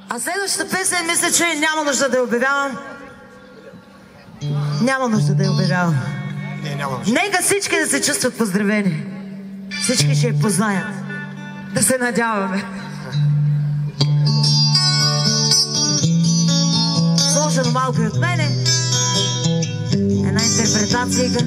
А следващата песен мисля, че няма нужда да я обявявам. Няма нужда да я обявявам. Не, няма нужда. Нека всички да се чувстват поздравени. Всички ще я познаят. Да се надяваме. Сложено малко и от мене. Една интерпретацийка.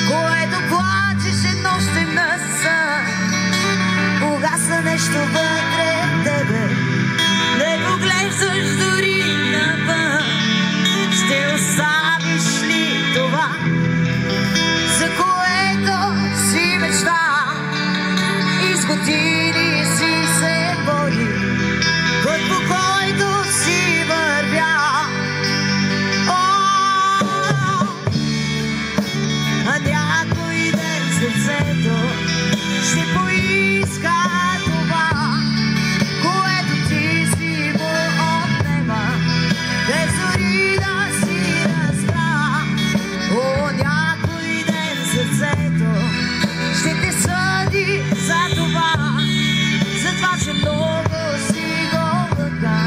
Което плачеше нощем на сън, погаса нещо вътре в тебе, не поглеждаш дори навън. Ще оставиш ли това, за което си мечта? И с години си се бори, път по който си вървя. Някой ден сърцето ще поиска това, което ти си му отнема, без дори да си разбра. О, някой ден сърцето ще те съди за това, че много си го лъга.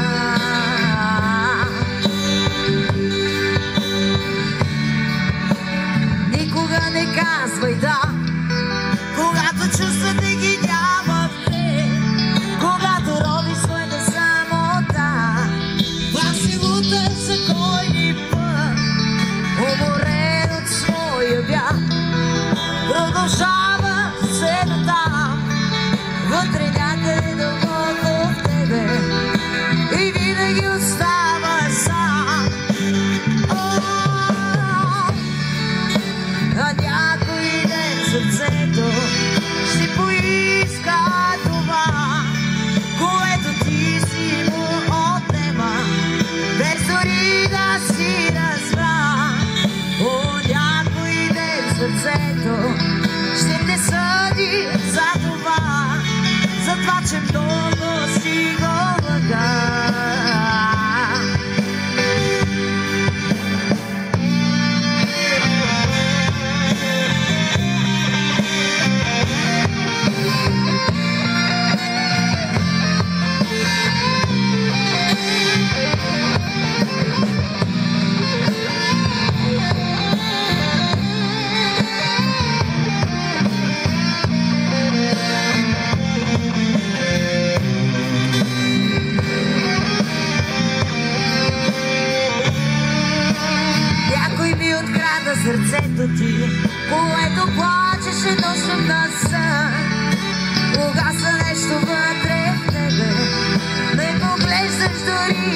Никога не казвай да, когато чувствата ги няма в те, когато роди своята самота. Вас се лута за кой ни път, уморен от своя бяг, продължава все натам, вътре някъде дълбоко в тебе, и винаги остава сам. А някой ден сърцето ще поиска това, което ти си му отнема, без дори да си разбра. О, някой ден сърцето ще те съди за това, че много си го лъга. Сърцето ти, което плачеше нощем на сън, угаса нещо вътре в тебе, не поглеждаш дори